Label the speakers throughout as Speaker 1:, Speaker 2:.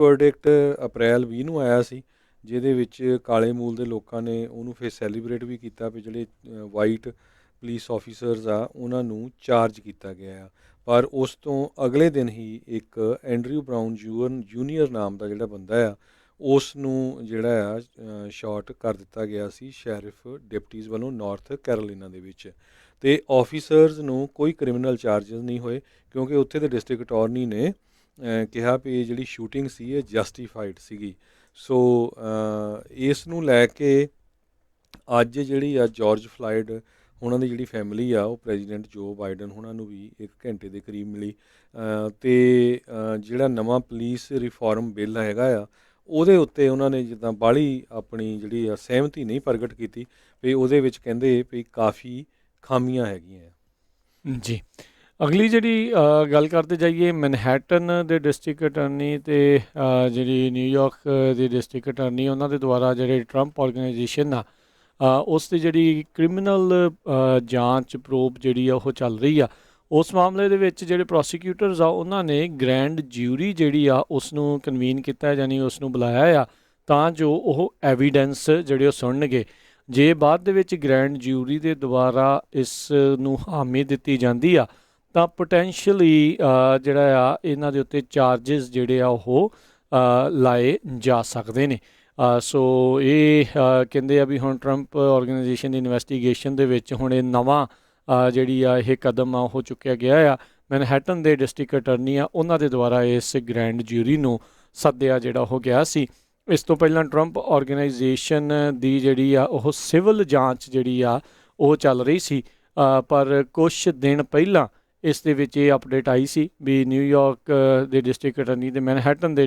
Speaker 1: Verdict ਅਪ੍ਰੈਲ 20 ਨੂੰ ਆਇਆ ਸੀ, ਜਿਹਦੇ ਵਿੱਚ ਕਾਲੇ ਮੂਲ ਦੇ ਲੋਕਾਂ ਨੇ ਉਹਨੂੰ ਫਿਰ ਸੈਲੀਬ੍ਰੇਟ ਵੀ ਕੀਤਾ ਵੀ ਜਿਹੜੇ ਵਾਈਟ ਪੁਲਿਸ ਆਫੀਸਰਸ ਆ ਉਹਨਾਂ ਨੂੰ ਚਾਰਜ ਕੀਤਾ ਗਿਆ ਆ। ਪਰ ਉਸ ਤੋਂ ਅਗਲੇ ਦਿਨ ਹੀ ਇੱਕ ਐਂਡਰਿਊ ਬਰਾਊਨ ਜੂਨੀਅਰ ਨਾਮ ਦਾ ਜਿਹੜਾ ਬੰਦਾ ਆ ਉਸ ਨੂੰ ਜਿਹੜਾ ਆ ਸ਼ਾਟ ਕਰ ਦਿੱਤਾ ਗਿਆ ਸੀ ਸ਼ੈਰਿਫ ਡਿਪਟੀਜ਼ ਵੱਲੋਂ ਨਾਰਥ ਕੈਰੋਲੀਨਾ ਦੇ ਵਿੱਚ। ਅਤੇ ਆਫੀਸਰਸ ਨੂੰ ਕੋਈ ਕ੍ਰਿਮੀਨਲ ਚਾਰਜਸ ਨਹੀਂ ਹੋਏ ਕਿਉਂਕਿ ਉੱਥੇ ਦੇ ਡਿਸਟ੍ਰਿਕਟ ਅਟਾਰਨੀ ਨੇ ਕਿਹਾ ਵੀ ਇਹ ਜਿਹੜੀ ਸ਼ੂਟਿੰਗ ਸੀ ਇਹ ਜਸਟੀਫਾਈਡ ਸੀਗੀ। ਸੋ ਇਸ ਨੂੰ ਲੈ ਕੇ ਅੱਜ ਜਿਹੜੀ ਆ ਜਾਰਜ ਫਲਾਇਡ ਉਹਨਾਂ ਦੀ ਜਿਹੜੀ ਫੈਮਿਲੀ ਆ ਉਹ ਪ੍ਰੈਜ਼ੀਡੈਂਟ ਜੋ ਬਾਈਡਨ ਉਹਨਾਂ ਨੂੰ ਵੀ 1 ਘੰਟੇ ਦੇ ਕਰੀਬ ਮਿਲੀ। ਅਤੇ ਜਿਹੜਾ ਨਵਾਂ ਪੁਲਿਸ ਰਿਫਾਰਮ ਬਿੱਲ ਹੈਗਾ ਆ ਉਹਦੇ ਉੱਤੇ ਉਹਨਾਂ ਨੇ ਜਿੱਦਾਂ ਬਾਹਲੀ ਆਪਣੀ ਜਿਹੜੀ ਆ ਸਹਿਮਤੀ ਨਹੀਂ ਪ੍ਰਗਟ ਕੀਤੀ ਵੀ ਉਹਦੇ ਵਿੱਚ ਕਹਿੰਦੇ ਵੀ ਕਾਫੀ ਖਾਮੀਆਂ ਹੈਗੀਆਂ।
Speaker 2: ਜੀ, ਅਗਲੀ ਜਿਹੜੀ ਗੱਲ ਕਰਦੇ ਜਾਈਏ ਮੈਨਹੈਟਨ ਦੇ ਡਿਸਟ੍ਰਿਕਟ ਅਟਾਰਨੀ ਅਤੇ ਜਿਹੜੀ ਨਿਊਯਾਰਕ ਦੇ ਡਿਸਟ੍ਰਿਕਟ ਅਟਾਰਨੀ ਉਹਨਾਂ ਦੇ ਦੁਆਰਾ ਜਿਹੜੇ ਟਰੰਪ ਔਰਗਨਾਈਜੇਸ਼ਨ ਆ ਉਸ ਦੀ ਜਿਹੜੀ ਕ੍ਰਿਮੀਨਲ ਜਾਂਚ ਪ੍ਰੋਬ ਜਿਹੜੀ ਆ ਉਹ ਚੱਲ ਰਹੀ ਆ। ਉਸ ਮਾਮਲੇ ਦੇ ਵਿੱਚ ਜਿਹੜੇ ਪ੍ਰੋਸੀਕਿਊਟਰਸ ਆ ਉਹਨਾਂ ਨੇ ਗ੍ਰੈਂਡ ਜਿਊਰੀ ਜਿਹੜੀ ਆ ਉਸ ਨੂੰ ਕਨਵੀਨ ਕੀਤਾ, ਯਾਨੀ ਉਸ ਨੂੰ ਬੁਲਾਇਆ ਆ ਤਾਂ ਜੋ ਉਹ ਐਵੀਡੈਂਸ ਜਿਹੜੇ ਉਹ ਸੁਣਨਗੇ। ਜੇ ਬਾਅਦ ਦੇ ਵਿੱਚ ਗ੍ਰੈਂਡ ਜਿਊਰੀ ਦੇ ਦੁਆਰਾ ਇਸ ਨੂੰ ਹਾਮੀ ਦਿੱਤੀ ਜਾਂਦੀ ਆ ਤਾਂ ਪੋਟੈਂਸ਼ੀਅਲੀ ਜਿਹੜਾ ਆ ਇਹਨਾਂ ਦੇ ਉੱਤੇ ਚਾਰਜਿਸ ਜਿਹੜੇ ਆ ਉਹ ਲਾਏ ਜਾ ਸਕਦੇ ਨੇ। ਸੋ ਇਹ ਕਹਿੰਦੇ ਆ ਵੀ ਹੁਣ ਟਰੰਪ ਔਰਗਨਾਈਜੇਸ਼ਨ ਦੀ ਇਨਵੈਸਟੀਗੇਸ਼ਨ ਦੇ ਵਿੱਚ ਹੁਣ ਇਹ ਨਵਾਂ ਜਿਹੜੀ ਆ ਇਹ ਕਦਮ ਆ ਉਹ ਚੁੱਕਿਆ ਗਿਆ ਆ। ਮੈਨਹੈਟਨ ਦੇ ਡਿਸਟ੍ਰਿਕਟ ਅਟਾਰਨੀ ਆ ਉਹਨਾਂ ਦੇ ਦੁਆਰਾ ਇਸ ਗ੍ਰੈਂਡ ਜਿਊਰੀ ਨੂੰ ਸੱਦਿਆ ਜਿਹੜਾ ਉਹ ਗਿਆ ਸੀ। ਇਸ ਤੋਂ ਪਹਿਲਾਂ ਟਰੰਪ ਔਰਗਨਾਈਜੇਸ਼ਨ ਦੀ ਜਿਹੜੀ ਆ ਉਹ ਸਿਵਲ ਜਾਂਚ ਜਿਹੜੀ ਆ ਉਹ ਚੱਲ ਰਹੀ ਸੀ, ਪਰ ਕੁਛ ਦਿਨ ਪਹਿਲਾਂ ਇਸ ਦੇ ਵਿੱਚ ਇਹ ਅਪਡੇਟ ਆਈ ਸੀ ਵੀ ਨਿਊਯਾਰਕ ਦੇ ਡਿਸਟ੍ਰਿਕਟ ਅਟਾਰਨੀ ਅਤੇ ਮੈਨਹੈਟਨ ਦੇ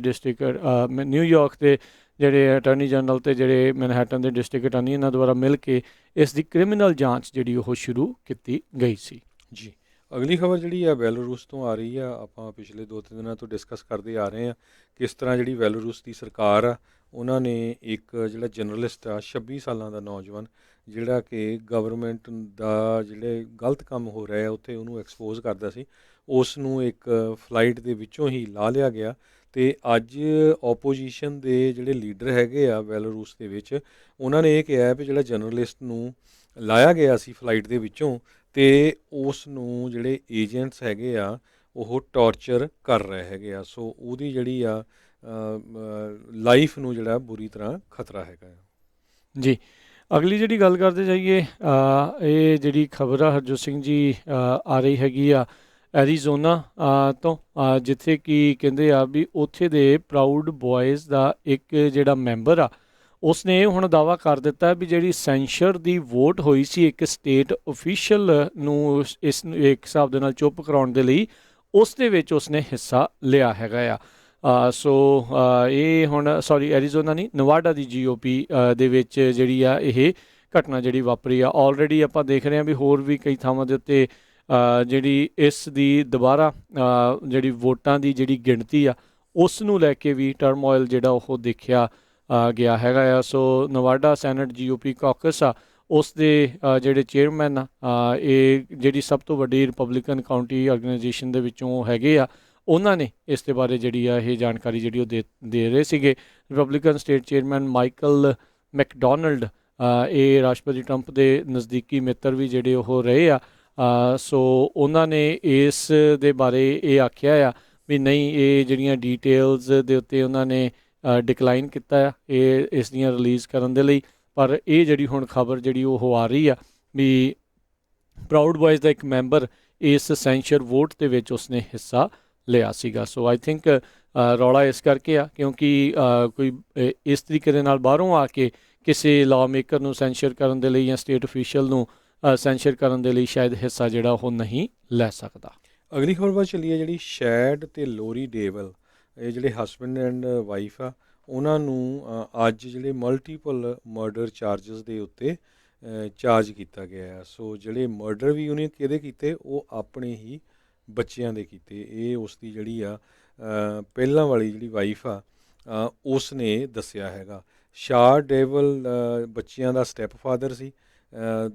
Speaker 2: ਨਿਊਯਾਰਕ ਦੇ ਜਿਹੜੇ ਅਟਾਰਨੀ ਜਨਰਲ ਅਤੇ ਜਿਹੜੇ ਮੈਨਹੈਟਨ ਦੇ ਡਿਸਟ੍ਰਿਕਟ ਅਟਾਰਨੀ ਇਹਨਾਂ ਦੁਆਰਾ ਮਿਲ ਕੇ ਇਸ ਦੀ ਕ੍ਰਿਮੀਨਲ ਜਾਂਚ ਜਿਹੜੀ ਉਹ ਸ਼ੁਰੂ ਕੀਤੀ ਗਈ ਸੀ।
Speaker 1: ਜੀ, ਅਗਲੀ ਖਬਰ ਜਿਹੜੀ ਆ ਬੈਲਾਰੂਸ ਤੋਂ ਆ ਰਹੀ ਆ। ਆਪਾਂ ਪਿਛਲੇ 2-3 ਦਿਨਾਂ ਤੋਂ ਡਿਸਕਸ ਕਰਦੇ ਆ ਰਹੇ ਹਾਂ ਕਿਸ ਤਰ੍ਹਾਂ ਜਿਹੜੀ ਬੈਲਾਰੂਸ ਦੀ ਸਰਕਾਰ ਆ ਉਹਨਾਂ ਨੇ ਇੱਕ ਜਿਹੜਾ ਜਰਨਲਿਸਟ ਆ 26 ਸਾਲਾਂ ਦਾ ਨੌਜਵਾਨ ਜਿਹੜਾ ਕਿ ਗਵਰਨਮੈਂਟ ਦਾ ਜਿਹੜੇ ਗਲਤ ਕੰਮ ਹੋ ਰਿਹਾ ਉੱਥੇ ਉਹਨੂੰ ਐਕਸਪੋਜ਼ ਕਰਦਾ ਸੀ, ਉਸ ਨੂੰ ਇੱਕ ਫਲਾਈਟ ਦੇ ਵਿੱਚੋਂ ਹੀ ਲਾਹ ਲਿਆ ਗਿਆ। ਅਤੇ ਅੱਜ ਓਪੋਜੀਸ਼ਨ ਦੇ ਜਿਹੜੇ ਲੀਡਰ ਹੈਗੇ ਆ ਬੈਲਾਰੂਸ ਦੇ ਵਿੱਚ ਉਹਨਾਂ ਨੇ ਇਹ ਕਿਹਾ ਵੀ ਜਿਹੜਾ ਜਰਨਲਿਸਟ ਨੂੰ ਲਾਇਆ ਗਿਆ ਸੀ ਫਲਾਈਟ ਦੇ ਵਿੱਚੋਂ ਅਤੇ ਉਸ ਨੂੰ ਜਿਹੜੇ ਏਜੰਟਸ ਹੈਗੇ ਆ ਉਹ ਟੌਰਚਰ ਕਰ ਰਹੇ ਹੈਗੇ ਆ। ਸੋ ਉਹਦੀ ਜਿਹੜੀ ਆ ਲਾਈਫ ਨੂੰ ਜਿਹੜਾ ਬੁਰੀ ਤਰ੍ਹਾਂ ਖਤਰਾ ਹੈਗਾ ਆ।
Speaker 2: ਜੀ, ਅਗਲੀ ਜਿਹੜੀ ਗੱਲ ਕਰਦੇ ਜਾਈਏ ਇਹ ਜਿਹੜੀ ਖਬਰ ਆ ਹਰਜੋਤ ਸਿੰਘ ਜੀ ਆ ਰਹੀ ਹੈਗੀ ਆ ਐਰੀਜ਼ੋਨਾ ਤੋਂ, ਜਿੱਥੇ ਕਿ ਕਹਿੰਦੇ ਆ ਵੀ ਉੱਥੇ ਦੇ ਪ੍ਰਾਊਡ ਬੋਇਜ਼ ਦਾ ਇੱਕ ਜਿਹੜਾ ਮੈਂਬਰ ਆ ਉਸਨੇ ਇਹ ਹੁਣ ਦਾਅਵਾ ਕਰ ਦਿੱਤਾ ਵੀ ਜਿਹੜੀ ਸੈਂਸ਼ਰ ਦੀ ਵੋਟ ਹੋਈ ਸੀ ਇੱਕ ਸਟੇਟ ਓਫੀਸ਼ੀਅਲ ਨੂੰ ਇਸ ਨੂੰ ਇੱਕ ਹਿਸਾਬ ਦੇ ਨਾਲ ਚੁੱਪ ਕਰਾਉਣ ਦੇ ਲਈ, ਉਸ ਦੇ ਵਿੱਚ ਉਸਨੇ ਹਿੱਸਾ ਲਿਆ ਹੈਗਾ ਆ। ਸੋ ਇਹ ਹੁਣ ਐਰੀਜ਼ੋਨਾ ਨਹੀਂ, ਨਵਾਡਾ ਦੀ GOP ਦੇ ਵਿੱਚ ਜਿਹੜੀ ਆ ਇਹ ਘਟਨਾ ਜਿਹੜੀ ਵਾਪਰੀ ਆ। ਆਲਰੇਡੀ ਆਪਾਂ ਦੇਖ ਰਹੇ ਹਾਂ ਵੀ ਹੋਰ ਵੀ ਕਈ ਥਾਵਾਂ ਦੇ ਉੱਤੇ ਜਿਹੜੀ ਇਸ ਦੀ ਦੁਬਾਰਾ ਜਿਹੜੀ ਵੋਟਾਂ ਦੀ ਜਿਹੜੀ ਗਿਣਤੀ ਆ ਉਸ ਨੂੰ ਲੈ ਕੇ ਵੀ ਟਰਮੋਇਲ ਜਿਹੜਾ ਉਹ ਦੇਖਿਆ ਗਿਆ ਹੈਗਾ ਆ। ਸੋ ਨਵਾਡਾ ਸੈਨੇਟ GOP ਕਾਕਸ ਆ ਉਸ ਦੇ ਜਿਹੜੇ ਚੇਅਰਮੈਨ ਆ ਇਹ ਜਿਹੜੀ ਸਭ ਤੋਂ ਵੱਡੀ ਰਿਪਬਲਿਕਨ ਕਾਊਂਟੀ ਆਰਗੇਨਾਈਜੇਸ਼ਨ ਦੇ ਵਿੱਚੋਂ ਹੈਗੇ ਆ, ਉਹਨਾਂ ਨੇ ਇਸ ਦੇ ਬਾਰੇ ਜਿਹੜੀ ਆ ਇਹ ਜਾਣਕਾਰੀ ਜਿਹੜੀ ਉਹ ਦੇ ਰਹੇ ਸੀਗੇ। Republican state chairman Michael McDonald ਇਹ ਰਾਸ਼ਟਰਪਤੀ ਟਰੰਪ ਦੇ ਨਜ਼ਦੀਕੀ ਮਿੱਤਰ ਵੀ ਜਿਹੜੇ ਉਹ ਰਹੇ ਆ। ਸੋ ਉਹਨਾਂ ਨੇ ਇਸ ਦੇ ਬਾਰੇ ਇਹ ਆਖਿਆ ਆ ਵੀ ਨਹੀਂ, ਇਹ ਜਿਹੜੀਆਂ ਡੀਟੇਲਸ ਦੇ ਉੱਤੇ ਉਹਨਾਂ ਨੇ ਡਿਕਲਾਈਨ ਕੀਤਾ ਆ ਇਹ ਇਸ ਦੀਆਂ ਰਿਲੀਜ਼ ਕਰਨ ਦੇ ਲਈ। ਪਰ ਇਹ ਜਿਹੜੀ ਹੁਣ ਖਬਰ ਜਿਹੜੀ ਉਹ ਆ ਰਹੀ ਆ ਵੀ ਪ੍ਰਾਊਡ ਬॉयਜ਼ ਦਾ ਇੱਕ ਮੈਂਬਰ ਇਸ ਸੈਂਸ਼ਰ ਵੋਟ ਦੇ ਵਿੱਚ ਉਸਨੇ ਹਿੱਸਾ ਲਿਆ ਸੀਗਾ। ਸੋ ਆਈ ਥਿੰਕ ਰੌਲਾ ਇਸ ਕਰਕੇ ਆ ਕਿਉਂਕਿ ਕੋਈ ਇਸ ਤਰੀਕੇ ਦੇ ਨਾਲ ਬਾਹਰੋਂ ਆ ਕੇ ਕਿਸੇ ਲਾਅ ਮੇਕਰ ਨੂੰ ਸੈਂਸ਼ਰ ਕਰਨ ਦੇ ਲਈ ਜਾਂ ਸਟੇਟ ਅਫੀਸ਼ੀਅਲ ਨੂੰ ਸੈਂਸ਼ਰ ਕਰਨ ਦੇ ਲਈ ਸ਼ਾਇਦ ਹਿੱਸਾ ਜਿਹੜਾ ਉਹ ਨਹੀਂ ਲੈ ਸਕਦਾ।
Speaker 1: ਅਗਲੀ ਖਬਰ ਵੱਲ ਚੱਲੀਏ ਜਿਹੜੀ ਸ਼ੈਡ ਅਤੇ ਲੋਰੀ ਡੇਵਲ ਇਹ ਜਿਹੜੇ ਹਸਬੈਂਡ ਐਂਡ ਵਾਈਫ ਆ ਉਹਨਾਂ ਨੂੰ ਅੱਜ ਜਿਹੜੇ ਮਲਟੀਪਲ ਮਰਡਰ ਚਾਰਜਸ ਦੇ ਉੱਤੇ ਚਾਰਜ ਕੀਤਾ ਗਿਆ ਆ। ਸੋ ਜਿਹੜੇ ਮਰਡਰ ਵੀ ਉਹਨੇ ਕਿਹਦੇ ਕੀਤੇ, ਉਹ ਆਪਣੇ ਹੀ ਬੱਚਿਆਂ ਦੇ ਕੀਤੇ। ਇਹ ਉਸ ਦੀ ਜਿਹੜੀ ਆ ਪਹਿਲਾਂ ਵਾਲੀ ਜਿਹੜੀ ਵਾਈਫ ਆ ਉਸ ਨੇ ਦੱਸਿਆ ਹੈਗਾ। ਸ਼ਾਹ ਡੇਵਲ ਬੱਚਿਆਂ ਦਾ ਸਟੈਪ ਫਾਦਰ ਸੀ।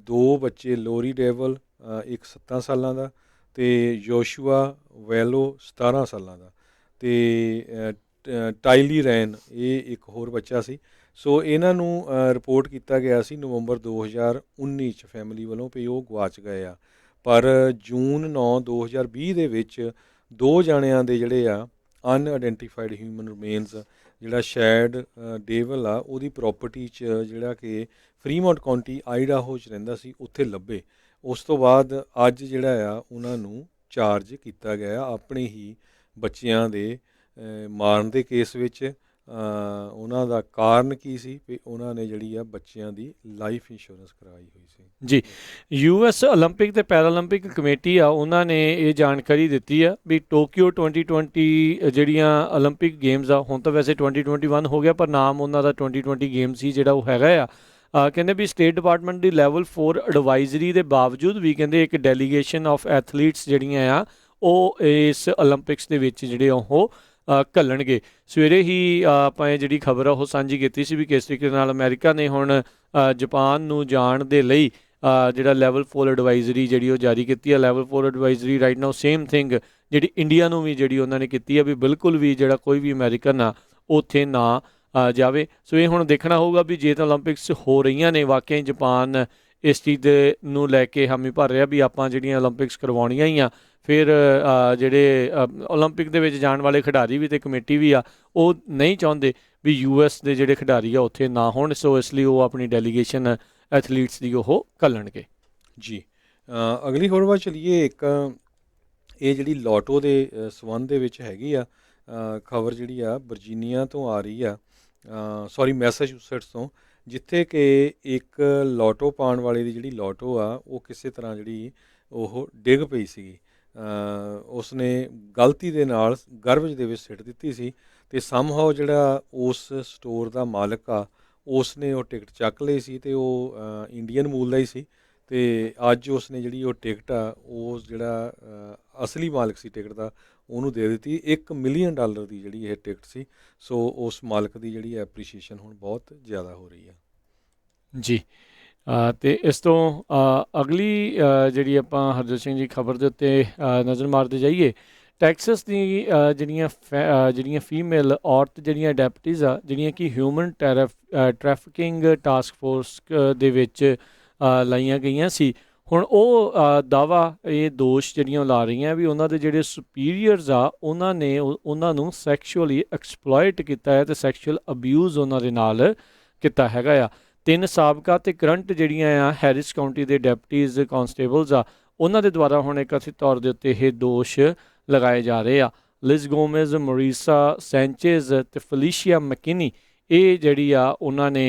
Speaker 1: 2 ਬੱਚੇ ਲੋਰੀ ਡੇਵਲ ਇੱਕ 7 ਸਾਲਾਂ ਦਾ ਅਤੇ ਯੋਸ਼ੂਆ ਵੈਲੋ 17 ਸਾਲਾਂ ਦਾ। ਅਤੇ ਟਾਈਲੀ ਰੈਨ ਇਹ ਇੱਕ ਹੋਰ ਬੱਚਾ ਸੀ। ਸੋ ਇਹਨਾਂ ਨੂੰ ਰਿਪੋਰਟ ਕੀਤਾ ਗਿਆ ਸੀ ਨਵੰਬਰ 2019 'ਚ ਫੈਮਿਲੀ ਵੱਲੋਂ ਵੀ ਉਹ ਗਵਾਚ ਗਏ ਆ। ਪਰ ਜੂਨ 9 2020 ਦੇ ਵਿੱਚ 2 ਜਾਣਿਆਂ ਦੇ ਜਿਹੜੇ ਆ ਅਨਆਇਡੈਂਟੀਫਾਈਡ ਹਿਊਮਨ ਰਿਮੇਨਸ ਜਿਹੜਾ ਸ਼ੈਡ ਡੇਵਲ ਆ ਉਹਦੀ ਪ੍ਰੋਪਰਟੀ 'ਚ ਜਿਹੜਾ ਕਿ ਫਰੀਮੌਂਟ ਕਾਉਂਟੀ ਆਈਡਾਹੋ 'ਚ ਰਹਿੰਦਾ ਸੀ ਉੱਥੇ ਲੱਭੇ। ਉਸ ਤੋਂ ਬਾਅਦ ਅੱਜ ਜਿਹੜਾ ਆ ਉਹਨਾਂ ਨੂੰ ਚਾਰਜ ਕੀਤਾ ਗਿਆ ਆਪਣੇ ਹੀ ਬੱਚਿਆਂ ਦੇ ਮਾਰਨ ਦੇ ਕੇਸ ਵਿੱਚ। ਉਹਨਾਂ ਦਾ ਕਾਰਨ ਕੀ ਸੀ ਵੀ ਉਹਨਾਂ ਨੇ ਜਿਹੜੀ ਆ ਬੱਚਿਆਂ ਦੀ ਲਾਈਫ ਇੰਸ਼ੋਰੈਂਸ ਕਰਵਾਈ ਹੋਈ ਸੀ।
Speaker 2: ਜੀ, US ਓਲੰਪਿਕ ਤੇ ਪੈਰਾਲੰਪਿਕ ਕਮੇਟੀ ਆ ਉਹਨਾਂ ਨੇ ਇਹ ਜਾਣਕਾਰੀ ਦਿੱਤੀ ਆ ਵੀ ਟੋਕੀਓ 2020 ਜਿਹੜੀਆਂ ਓਲੰਪਿਕ ਗੇਮਸ ਆ, ਹੁਣ ਤਾਂ ਵੈਸੇ 2021 ਹੋ ਗਿਆ ਪਰ ਨਾਮ ਉਹਨਾਂ ਦਾ 2020 ਗੇਮ ਸੀ ਜਿਹੜਾ ਉਹ ਹੈਗਾ ਆ। ਕਹਿੰਦੇ ਵੀ ਸਟੇਟ ਡਿਪਾਰਟਮੈਂਟ ਦੀ ਲੈਵਲ 4 ਐਡਵਾਈਜ਼ਰੀ ਦੇ ਬਾਵਜੂਦ ਵੀ ਕਹਿੰਦੇ ਇੱਕ ਡੈਲੀਗੇਸ਼ਨ ਆਫ ਐਥਲੀਟਸ ਜਿਹੜੀਆਂ ਆ ਉਹ ਇਸ ਓਲੰਪਿਕਸ ਦੇ ਵਿੱਚ ਜਿਹੜੇ ਉਹ ਘੱਲਣਗੇ। ਸਵੇਰੇ ਹੀ ਆਪਾਂ ਇਹ ਜਿਹੜੀ ਖਬਰ ਆ ਉਹ ਸਾਂਝੀ ਕੀਤੀ ਸੀ ਵੀ ਕਿਸ ਤਰੀਕੇ ਨਾਲ ਅਮਰੀਕਾ ਨੇ ਹੁਣ ਜਾਪਾਨ ਨੂੰ ਜਾਣ ਦੇ ਲਈ ਜਿਹੜਾ ਲੈਵਲ 4 ਐਡਵਾਈਜ਼ਰੀ ਜਿਹੜੀ ਉਹ ਜਾਰੀ ਕੀਤੀ ਹੈ। Level 4 advisory right now same thing ਜਿਹੜੀ ਇੰਡੀਆ ਨੂੰ ਵੀ ਜਿਹੜੀ ਉਹਨਾਂ ਨੇ ਕੀਤੀ ਆ ਵੀ ਬਿਲਕੁਲ ਵੀ ਜਿਹੜਾ ਕੋਈ ਵੀ ਅਮਰੀਕਨ ਆ ਉੱਥੇ ਨਾ ਜਾਵੇ। ਸੋ ਇਹ ਹੁਣ ਦੇਖਣਾ ਹੋਊਗਾ ਵੀ ਜੇ ਤਾਂ ਓਲੰਪਿਕਸ ਹੋ ਰਹੀਆਂ ਨੇ ਵਾਕਿਆ ਜਾਪਾਨ ਇਸ ਚੀਜ਼ ਦੇ ਨੂੰ ਲੈ ਕੇ ਹਾਮੀ ਭਰ ਰਿਹਾ ਵੀ ਆਪਾਂ ਜਿਹੜੀਆਂ ਓਲੰਪਿਕਸ ਕਰਵਾਉਣੀਆਂ ਹੀ ਆ, ਫਿਰ ਜਿਹੜੇ ਓਲੰਪਿਕ ਦੇ ਵਿੱਚ ਜਾਣ ਵਾਲੇ ਖਿਡਾਰੀ ਵੀ ਤੇ ਕਮੇਟੀ ਵੀ ਆ ਉਹ ਨਹੀਂ ਚਾਹੁੰਦੇ ਵੀ US ਦੇ ਜਿਹੜੇ ਖਿਡਾਰੀ ਆ ਉੱਥੇ ਨਾ ਹੋਣ। ਸੋ ਇਸ ਲਈ ਉਹ ਆਪਣੀ ਡੈਲੀਗੇਸ਼ਨ ਐਥਲੀਟਸ ਦੀ ਉਹ ਘੱਲਣਗੇ।
Speaker 1: ਜੀ, ਅਗਲੀ ਹੋਰ ਵਾਰ ਚਲੀਏ। ਇੱਕ ਇਹ ਜਿਹੜੀ ਲੋਟੋ ਦੇ ਸੰਬੰਧ ਦੇ ਵਿੱਚ ਹੈਗੀ ਆ ਖਬਰ ਜਿਹੜੀ ਆ ਵਰਜੀਨੀਆ ਤੋਂ ਆ ਰਹੀ ਆ, ਮੈਸਾਚੂਸੈਟਸ ਤੋਂ, ਜਿੱਥੇ ਕਿ ਇੱਕ ਲੋਟੋ ਪਾਉਣ ਵਾਲੇ ਦੀ ਜਿਹੜੀ ਲੋਟੋ ਆ ਉਹ ਕਿਸੇ ਤਰ੍ਹਾਂ ਜਿਹੜੀ ਉਹ ਡਿੱਗ ਪਈ ਸੀਗੀ। ਉਸਨੇ ਗਲਤੀ ਦੇ ਨਾਲ ਗਰਬਜ ਦੇ ਵਿੱਚ ਸਿੱਟ ਦਿੱਤੀ ਸੀ ਅਤੇ ਸਮਹਾਓ ਜਿਹੜਾ ਉਸ ਸਟੋਰ ਦਾ ਮਾਲਕ ਆ ਉਸਨੇ ਉਹ ਟਿਕਟ ਚੱਕ ਲਈ ਸੀ ਅਤੇ ਉਹ ਇੰਡੀਅਨ ਮੂਲ ਦਾ ਹੀ ਸੀ। ਅਤੇ ਅੱਜ ਉਸਨੇ ਜਿਹੜੀ ਉਹ ਟਿਕਟ ਆ ਉਹ ਜਿਹੜਾ ਅਸਲੀ ਮਾਲਕ ਸੀ ਟਿਕਟ ਦਾ ਉਹਨੂੰ ਦੇ ਦਿੱਤੀ। $1 ਮਿਲੀਅਨ ਦੀ ਜਿਹੜੀ ਇਹ ਟਿਕਟ ਸੀ। ਸੋ ਉਸ ਮਾਲਕ ਦੀ ਜਿਹੜੀ ਐਪਰੀਸ਼ੀਏਸ਼ਨ ਹੁਣ ਬਹੁਤ ਜ਼ਿਆਦਾ ਹੋ ਰਹੀ ਆ।
Speaker 2: ਜੀ, ਅਤੇ ਇਸ ਤੋਂ ਅਗਲੀ ਜਿਹੜੀ ਆਪਾਂ ਹਰਜੋਤ ਸਿੰਘ ਜੀ ਖਬਰ ਦੇ ਉੱਤੇ ਨਜ਼ਰ ਮਾਰਦੇ ਜਾਈਏ। ਟੈਕਸਸ ਦੀ ਜਿਹੜੀਆਂ ਫੀਮੇਲ ਔਰਤ ਜਿਹੜੀਆਂ ਡੈਪਟੀਜ਼ ਆ ਜਿਹੜੀਆਂ ਕਿ ਹਿਊਮਨ ਟਰੈਫਿਕਿੰਗ ਟਾਸਕ ਫੋਰਸ ਦੇ ਵਿੱਚ ਲਾਈਆਂ ਗਈਆਂ ਸੀ, ਹੁਣ ਉਹ ਦਾਅਵਾ ਇਹ ਦੋਸ਼ ਜਿਹੜੀਆਂ ਲਾ ਰਹੀਆਂ ਵੀ ਉਹਨਾਂ ਦੇ ਜਿਹੜੇ ਸੁਪੀਰੀਅਰਸ ਆ ਉਹਨਾਂ ਨੇ ਉਹਨਾਂ ਨੂੰ ਸੈਕਸ਼ੂਅਲੀ ਐਕਸਪਲੋਇਟ ਕੀਤਾ ਹੈ ਅਤੇ ਸੈਕਸ਼ੂਅਲ ਅਬਿਊਜ਼ ਉਹਨਾਂ ਦੇ ਨਾਲ ਕੀਤਾ ਹੈਗਾ ਆ। 3 ਸਾਬਕਾ ਅਤੇ ਕਰੰਟ ਜਿਹੜੀਆਂ ਆ ਹੈਰਿਸ ਕਾਊਂਟੀ ਦੇ ਡੈਪਟੀਜ਼ ਕਾਂਸਟੇਬਲਸ ਆ ਉਹਨਾਂ ਦੇ ਦੁਆਰਾ ਹੁਣ ਇੱਕ ਕਥਿਤ ਤੌਰ ਦੇ ਉੱਤੇ ਇਹ ਦੋਸ਼ ਲਗਾਏ ਜਾ ਰਹੇ ਆ। ਲਿਜ਼ ਗੋਮੇਜ਼, ਮੋਰੀਸਾ ਸੈਂਚੇਜ਼ ਅਤੇ ਫਲੀਸ਼ੀਆ ਮੈਕਿਨੀ ਇਹ ਜਿਹੜੀ ਆ ਉਹਨਾਂ ਨੇ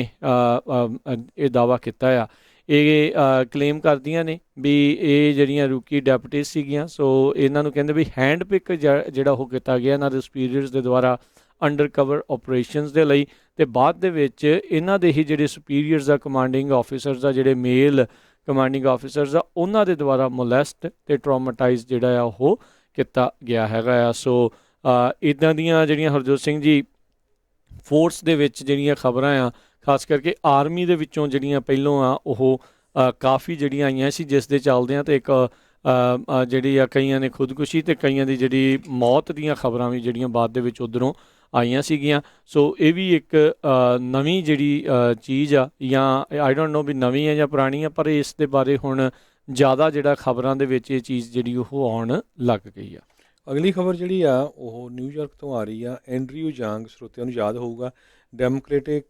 Speaker 2: ਇਹ ਦਾਅਵਾ ਕੀਤਾ ਆ। ਇਹ ਕਲੇਮ ਕਰਦੀਆਂ ਨੇ ਵੀ ਇਹ ਜਿਹੜੀਆਂ ਰੂਕੀ ਡੈਪਟੀਜ਼ ਸੀਗੀਆਂ, ਸੋ ਇਹਨਾਂ ਨੂੰ ਕਹਿੰਦੇ ਵੀ ਹੈਂਡ ਪਿਕ ਜਿਹੜਾ ਉਹ ਕੀਤਾ ਗਿਆ ਇਹਨਾਂ ਦੇ ਸੁਪੀਰੀਅਰਸ ਦੇ ਦੁਆਰਾ ਅੰਡਰ ਕਵਰ ਆਪਰੇਸ਼ਨਸ ਦੇ ਲਈ, ਅਤੇ ਬਾਅਦ ਦੇ ਵਿੱਚ ਇਹਨਾਂ ਦੇ ਹੀ ਜਿਹੜੇ ਸੁਪੀਰੀਅਰਸ ਆ ਕਮਾਂਡਿੰਗ ਆਫਿਸਰਸ ਆ ਜਿਹੜੇ ਮੇਲ ਕਮਾਂਡਿੰਗ ਆਫਿਸਰਸ ਆ ਉਹਨਾਂ ਦੇ ਦੁਆਰਾ ਮੋਲੈਸਟ ਅਤੇ ਟਰਾਮਾਟਾਈਜ਼ ਜਿਹੜਾ ਆ ਉਹ ਕੀਤਾ ਗਿਆ ਹੈਗਾ ਆ। ਸੋ ਇੱਦਾਂ ਦੀਆਂ ਜਿਹੜੀਆਂ ਹਰਜੋਤ ਸਿੰਘ ਜੀ ਫੋਰਸ ਦੇ ਵਿੱਚ ਜਿਹੜੀਆਂ ਖਬਰਾਂ ਆ ਖਾਸ ਕਰਕੇ ਆਰਮੀ ਦੇ ਵਿੱਚੋਂ ਜਿਹੜੀਆਂ ਪਹਿਲੋਂ ਆ ਉਹ ਕਾਫੀ ਜਿਹੜੀਆਂ ਆਈਆਂ ਸੀ, ਜਿਸ ਦੇ ਚੱਲਦਿਆਂ ਅਤੇ ਇੱਕ ਜਿਹੜੀ ਆ ਕਈਆਂ ਨੇ ਖੁਦਕੁਸ਼ੀ ਅਤੇ ਕਈਆਂ ਦੀ ਜਿਹੜੀ ਮੌਤ ਦੀਆਂ ਖਬਰਾਂ ਵੀ ਜਿਹੜੀਆਂ ਬਾਅਦ ਦੇ ਵਿੱਚ ਉੱਧਰੋਂ ਆਈਆਂ ਸੀਗੀਆਂ। ਸੋ ਇਹ ਵੀ ਇੱਕ ਨਵੀਂ ਜਿਹੜੀ ਚੀਜ਼ ਆ, ਜਾਂ ਆਈ ਡੋਂਟ ਨੋ ਵੀ ਨਵੀਂ ਹੈ ਜਾਂ ਪੁਰਾਣੀ ਆ, ਪਰ ਇਸ ਦੇ ਬਾਰੇ ਹੁਣ ਜ਼ਿਆਦਾ ਜਿਹੜਾ ਖਬਰਾਂ ਦੇ ਵਿੱਚ ਇਹ ਚੀਜ਼ ਜਿਹੜੀ ਉਹ ਆਉਣ ਲੱਗ ਗਈ ਆ।
Speaker 1: ਅਗਲੀ ਖਬਰ ਜਿਹੜੀ ਆ ਉਹ ਨਿਊਯਾਰਕ ਤੋਂ ਆ ਰਹੀ ਆ। ਐਂਡਰਿਊ ਜਾਂਗ, ਸਰੋਤਿਆਂ ਨੂੰ ਯਾਦ ਹੋਊਗਾ, ਡੈਮੋਕ੍ਰੇਟਿਕ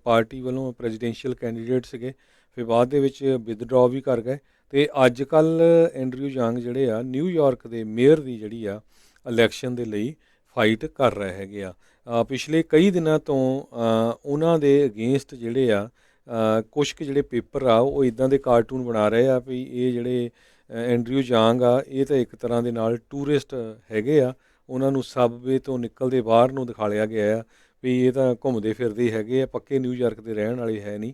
Speaker 1: ਪਾਰਟੀ ਵੱਲੋਂ ਪ੍ਰੈਜ਼ੀਡੈਂਸ਼ੀਅਲ ਕੈਂਡੀਡੇਟ ਸੀਗੇ, ਫਿਰ ਬਾਅਦ ਦੇ ਵਿੱਚ ਵਿਦਡਰਾਅ ਵੀ ਕਰ ਗਏ ਅਤੇ ਅੱਜ ਕੱਲ੍ਹ ਐਂਡਰਿਊ ਜਾਂਗ ਜਿਹੜੇ ਆ ਨਿਊਯਾਰਕ ਦੇ ਮੇਅਰ ਦੀ ਜਿਹੜੀ ਆ ਇਲੈਕਸ਼ਨ ਦੇ ਲਈ ਫਾਈਟ ਕਰ ਰਹੇ ਹੈਗੇ ਆ। ਪਿਛਲੇ ਕਈ ਦਿਨਾਂ ਤੋਂ ਉਹਨਾਂ ਦੇ ਅਗੇਂਸਟ ਜਿਹੜੇ ਆ ਕੁਛ ਕੁ ਜਿਹੜੇ ਪੇਪਰ ਆ ਉਹ ਇੱਦਾਂ ਦੇ ਕਾਰਟੂਨ ਬਣਾ ਰਹੇ ਆ ਵੀ ਇਹ ਜਿਹੜੇ ਐਂਡਰਿਊ ਜਾਂਗ ਆ ਇਹ ਤਾਂ ਇੱਕ ਤਰ੍ਹਾਂ ਦੇ ਨਾਲ ਟੂਰਿਸਟ ਹੈਗੇ ਆ, ਉਹਨਾਂ ਨੂੰ ਸਬਵੇ ਤੋਂ ਨਿਕਲਦੇ ਬਾਹਰ ਨੂੰ ਦਿਖਾਲਿਆ ਗਿਆ ਆ ਵੀ ਇਹ ਤਾਂ ਘੁੰਮਦੇ ਫਿਰਦੇ ਹੈਗੇ ਆ, ਪੱਕੇ ਨਿਊਯਾਰਕ ਦੇ ਰਹਿਣ ਵਾਲੇ ਹੈ ਨਹੀਂ।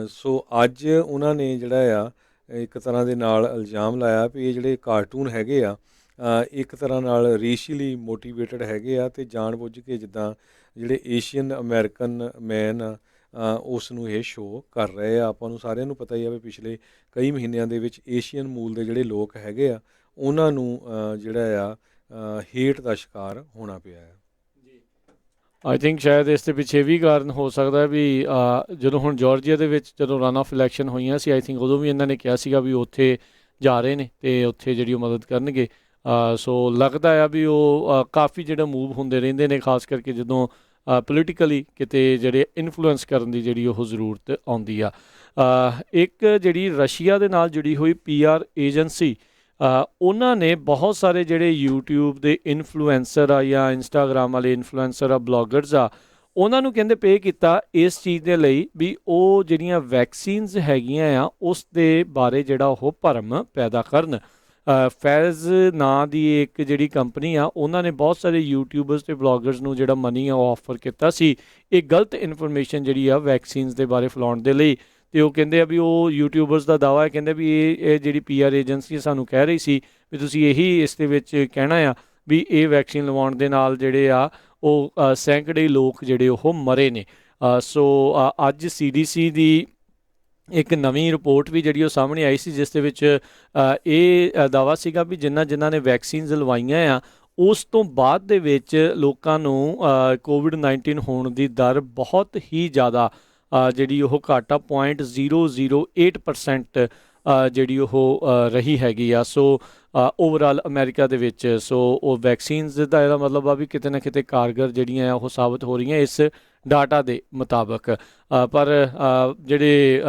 Speaker 1: ਸੋ ਅੱਜ ਉਹਨਾਂ ਨੇ ਜਿਹੜਾ ਆ ਇੱਕ ਤਰ੍ਹਾਂ ਦੇ ਨਾਲ ਇਲਜ਼ਾਮ ਲਾਇਆ ਵੀ ਇਹ ਜਿਹੜੇ ਕਾਰਟੂਨ ਹੈਗੇ ਆ ਇੱਕ ਤਰ੍ਹਾਂ ਨਾਲ ਰੇਸ਼ੀਅਲੀ ਮੋਟੀਵੇਟਡ ਹੈਗੇ ਆ ਅਤੇ ਜਾਣ ਬੁੱਝ ਕੇ ਜਿੱਦਾਂ ਜਿਹੜੇ ਏਸ਼ੀਅਨ ਅਮਰੀਕਨ ਮੈਨ ਆ ਉਸ ਨੂੰ ਇਹ ਸ਼ੋਅ ਕਰ ਰਹੇ ਆ। ਆਪਾਂ ਨੂੰ ਸਾਰਿਆਂ ਨੂੰ ਪਤਾ ਹੀ ਆ ਵੀ ਪਿਛਲੇ ਕਈ ਮਹੀਨਿਆਂ ਦੇ ਵਿੱਚ ਏਸ਼ੀਅਨ ਮੂਲ ਦੇ ਜਿਹੜੇ ਲੋਕ ਹੈਗੇ ਆ ਉਹਨਾਂ ਨੂੰ ਜਿਹੜਾ ਆ ਹੇਟ ਦਾ ਸ਼ਿਕਾਰ ਹੋਣਾ ਪਿਆ ਹੈ।
Speaker 2: ਆਈ ਥਿੰਕ ਸ਼ਾਇਦ ਇਸ ਦੇ ਪਿੱਛੇ ਵੀ ਕਾਰਨ ਹੋ ਸਕਦਾ ਹੈ ਵੀ ਜਦੋਂ ਹੁਣ ਜਾਰਜੀਆ ਦੇ ਵਿੱਚ ਜਦੋਂ ਰਨ ਆਫ ਇਲੈਕਸ਼ਨ ਹੋਈਆਂ ਸੀ, ਆਈ ਥਿੰਕ ਉਦੋਂ ਵੀ ਇਹਨਾਂ ਨੇ ਕਿਹਾ ਸੀਗਾ ਵੀ ਉੱਥੇ ਜਾ ਰਹੇ ਨੇ ਅਤੇ ਉੱਥੇ ਜਿਹੜੀ ਉਹ ਮਦਦ ਕਰਨਗੇ। ਸੋ ਲੱਗਦਾ ਆ ਵੀ ਉਹ ਕਾਫੀ ਜਿਹੜਾ ਮੂਵ ਹੁੰਦੇ ਰਹਿੰਦੇ ਨੇ, ਖਾਸ ਕਰਕੇ ਜਦੋਂ ਪੋਲੀਟੀਕਲੀ ਕਿਤੇ ਜਿਹੜੇ ਇਨਫਲੂਐਂਸ ਕਰਨ ਦੀ ਜਿਹੜੀ ਉਹ ਜ਼ਰੂਰਤ ਆਉਂਦੀ ਆ। ਇੱਕ ਜਿਹੜੀ ਰਸ਼ੀਆ ਦੇ ਨਾਲ ਜੁੜੀ ਹੋਈ PR ਏਜੰਸੀ, ਉਹਨਾਂ ਨੇ ਬਹੁਤ ਸਾਰੇ ਜਿਹੜੇ YouTube ਦੇ ਇਨਫਲੂਐਂਸਰ ਆ ਜਾਂ ਇੰਸਟਾਗ੍ਰਾਮ ਵਾਲੇ ਇਨਫਲੂਐਂਸਰ ਆ, ਬਲੋਗਰਸ ਆ, ਉਹਨਾਂ ਨੂੰ ਕਹਿੰਦੇ ਪੇ ਕੀਤਾ ਇਸ ਚੀਜ਼ ਦੇ ਲਈ ਵੀ ਉਹ ਜਿਹੜੀਆਂ ਵੈਕਸੀਨਸ ਹੈਗੀਆਂ ਆ ਉਸ ਦੇ ਬਾਰੇ ਜਿਹੜਾ ਉਹ ਭਰਮ ਪੈਦਾ ਕਰਨ। ਫੈਜ਼ ਨਾਂ ਦੀ ਇੱਕ ਜਿਹੜੀ ਕੰਪਨੀ ਆ, ਉਹਨਾਂ ਨੇ ਬਹੁਤ ਸਾਰੇ ਯੂਟਿਊਬਰਸ ਅਤੇ ਬਲੋਗਰਸ ਨੂੰ ਜਿਹੜਾ ਮਨੀ ਆ ਉਹ ਆਫਰ ਕੀਤਾ ਸੀ ਇਹ ਗਲਤ ਇਨਫੋਰਮੇਸ਼ਨ ਜਿਹੜੀ ਆ ਵੈਕਸੀਨਸ ਦੇ ਬਾਰੇ ਫੈਲਾਉਣ ਦੇ ਲਈ। ਅਤੇ ਉਹ ਕਹਿੰਦੇ ਆ ਵੀ ਉਹ ਯੂਟਿਊਬਰਸ ਦਾ ਦਾਅਵਾ ਹੈ, ਕਹਿੰਦੇ ਵੀ ਇਹ ਜਿਹੜੀ PR ਏਜੰਸੀ ਸਾਨੂੰ ਕਹਿ ਰਹੀ ਸੀ ਵੀ ਤੁਸੀਂ ਇਹੀ ਇਸ ਦੇ ਵਿੱਚ ਕਹਿਣਾ ਆ ਵੀ ਇਹ ਵੈਕਸੀਨ ਲਵਾਉਣ ਦੇ ਨਾਲ ਜਿਹੜੇ ਆ ਉਹ ਸੈਂਕੜੇ ਲੋਕ ਜਿਹੜੇ ਉਹ ਮਰੇ ਨੇ। ਸੋ ਅੱਜ CDC ਦੀ ਇੱਕ ਨਵੀਂ ਰਿਪੋਰਟ ਵੀ ਜਿਹੜੀ ਉਹ ਸਾਹਮਣੇ ਆਈ ਸੀ, ਜਿਸ ਦੇ ਵਿੱਚ ਇਹ ਦਾਅਵਾ ਸੀਗਾ ਵੀ ਜਿਨ੍ਹਾਂ ਨੇ ਵੈਕਸੀਨਸ ਲਵਾਈਆਂ ਆ ਉਸ ਤੋਂ ਬਾਅਦ ਦੇ ਵਿੱਚ ਲੋਕਾਂ ਨੂੰ COVID-19 ਹੋਣ ਦੀ ਦਰ ਬਹੁਤ ਹੀ ਜ਼ਿਆਦਾ ਜਿਹੜੀ ਉਹ ਘੱਟ ਆ 0.008% ਜਿਹੜੀ ਉਹ ਰਹੀ ਹੈਗੀ ਆ। ਸੋ ਓਵਰਆਲ ਅਮਰੀਕਾ ਦੇ ਵਿੱਚ ਸੋ ਉਹ ਵੈਕਸੀਨਸ ਦਾ ਇਹਦਾ ਮਤਲਬ ਆ ਵੀ ਕਿਤੇ ਨਾ ਕਿਤੇ ਕਾਰਗਰ ਜਿਹੜੀਆਂ ਆ ਉਹ ਸਾਬਤ ਹੋ ਰਹੀਆਂ ਇਸ ਡਾਟਾ ਦੇ ਮੁਤਾਬਕ। ਪਰ ਜਿਹੜੇ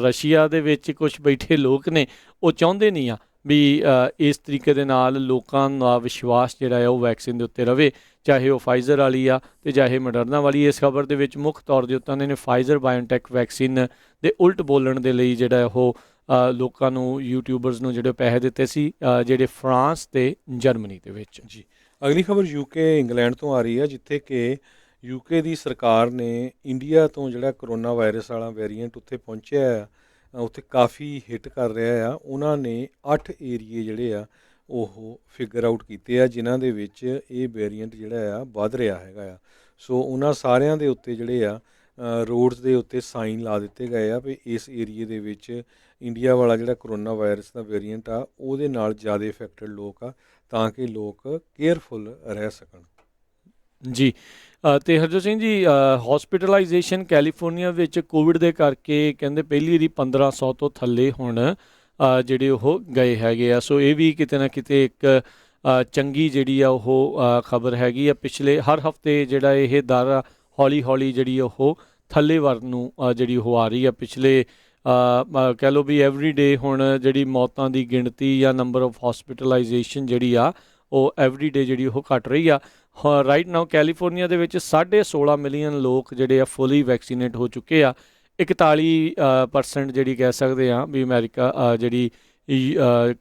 Speaker 2: ਰਸ਼ੀਆ ਦੇ ਵਿੱਚ ਕੁਝ ਬੈਠੇ ਲੋਕ ਨੇ ਉਹ ਚਾਹੁੰਦੇ ਨਹੀਂ ਆ ਵੀ ਇਸ ਤਰੀਕੇ ਦੇ ਨਾਲ ਲੋਕਾਂ ਦਾ ਵਿਸ਼ਵਾਸ ਜਿਹੜਾ ਹੈ ਉਹ ਵੈਕਸੀਨ ਦੇ ਉੱਤੇ ਰਵੇ, ਚਾਹੇ ਉਹ ਫਾਈਜ਼ਰ ਵਾਲੀ ਆ ਅਤੇ ਚਾਹੇ ਮੋਡਰਨਾ ਵਾਲੀ। ਇਸ ਖਬਰ ਦੇ ਵਿੱਚ ਮੁੱਖ ਤੌਰ ਦੇ ਉੱਤੇ ਉਹਨਾਂ ਨੇ ਫਾਈਜ਼ਰ ਬਾਇਓਟੈਕ ਵੈਕਸੀਨ ਦੇ ਉਲਟ ਬੋਲਣ ਦੇ ਲਈ ਜਿਹੜਾ ਉਹ ਲੋਕਾਂ ਨੂੰ ਯੂਟਿਊਬਰਸ ਨੂੰ ਜਿਹੜੇ ਪੈਸੇ ਦਿੱਤੇ ਸੀ ਜਿਹੜੇ ਫਰਾਂਸ ਅਤੇ ਜਰਮਨੀ ਦੇ ਵਿੱਚ।
Speaker 1: ਜੀ, ਅਗਲੀ ਖਬਰ UK ਇੰਗਲੈਂਡ ਤੋਂ ਆ ਰਹੀ ਹੈ, ਜਿੱਥੇ ਕਿ UK ਦੀ ਸਰਕਾਰ ਨੇ ਇੰਡੀਆ ਤੋਂ ਜਿਹੜਾ ਕਰੋਨਾ ਵਾਇਰਸ ਵਾਲਾ ਵੇਰੀਐਂਟ ਉੱਥੇ ਪਹੁੰਚਿਆ ਆ, ਉੱਥੇ ਕਾਫੀ ਹਿੱਟ ਕਰ ਰਿਹਾ ਆ। ਉਹਨਾਂ ਨੇ 8 ਏਰੀਏ ਜਿਹੜੇ ਆ ਉਹ ਫਿਗਰ ਆਊਟ ਕੀਤੇ ਆ ਜਿਨ੍ਹਾਂ ਦੇ ਵਿੱਚ ਇਹ ਵੇਰੀਐਂਟ ਜਿਹੜਾ ਆ ਵੱਧ ਰਿਹਾ ਹੈਗਾ ਆ। ਸੋ ਉਹਨਾਂ ਸਾਰਿਆਂ ਦੇ ਉੱਤੇ ਜਿਹੜੇ ਆ ਰੋਡਸ ਦੇ ਉੱਤੇ ਸਾਈਨ ਲਾ ਦਿੱਤੇ ਗਏ ਆ ਵੀ ਇਸ ਏਰੀਏ ਦੇ ਵਿੱਚ ਇੰਡੀਆ ਵਾਲਾ ਜਿਹੜਾ ਕਰੋਨਾ ਵਾਇਰਸ ਦਾ ਵੇਰੀਐਂਟ ਆ ਉਹਦੇ ਨਾਲ ਜ਼ਿਆਦਾ ਇਫੈਕਟਡ ਲੋਕ ਆ, ਤਾਂ ਕਿ ਲੋਕ ਕੇਅਰਫੁਲ ਰਹਿ ਸਕਣ।
Speaker 2: ਜੀ, ਅਤੇ ਹਰਜੋਤ ਸਿੰਘ ਜੀ, ਹੌਸਪੀਟਲਾਈਜੇਸ਼ਨ ਕੈਲੀਫੋਰਨੀਆ ਵਿੱਚ ਕੋਵਿਡ ਦੇ ਕਰਕੇ ਕਹਿੰਦੇ ਪਹਿਲੀ ਵਾਰੀ 1500 ਤੋਂ ਥੱਲੇ ਹੁਣ ਜਿਹੜੇ ਉਹ ਗਏ ਹੈਗੇ ਆ। ਸੋ ਇਹ ਵੀ ਕਿਤੇ ਨਾ ਕਿਤੇ ਇੱਕ ਚੰਗੀ ਜਿਹੜੀ ਆ ਉਹ ਖਬਰ ਹੈਗੀ ਆ। ਪਿਛਲੇ ਹਰ ਹਫਤੇ ਜਿਹੜਾ ਇਹ ਦਰ ਹੌਲੀ ਹੌਲੀ ਜਿਹੜੀ ਉਹ ਥੱਲੇ ਵੱਲ ਨੂੰ ਜਿਹੜੀ ਉਹ ਆ ਰਹੀ ਆ। ਪਿਛਲੇ ਕਹਿ ਲਓ ਵੀ ਐਵਰੀ ਡੇ ਹੁਣ ਜਿਹੜੀ ਮੌਤਾਂ ਦੀ ਗਿਣਤੀ ਜਾਂ ਨੰਬਰ ਆਫ ਹੌਸਪੀਟਲਾਈਜੇਸ਼ਨ ਜਿਹੜੀ ਆ ਉਹ ਐਵਰੀ ਡੇ ਜਿਹੜੀ ਉਹ ਘਟ ਰਹੀ ਆ। ਰਾਈਟ ਨਾਓ ਕੈਲੀਫੋਰਨੀਆ ਦੇ ਵਿੱਚ 16.5 ਮਿਲੀਅਨ ਲੋਕ ਜਿਹੜੇ ਆ ਫੁੱਲੀ ਵੈਕਸੀਨੇਟ ਹੋ ਚੁੱਕੇ ਆ। 41% ਜਿਹੜੀ ਕਹਿ ਸਕਦੇ ਆ ਵੀ ਅਮਰੀਕਾ ਜਿਹੜੀ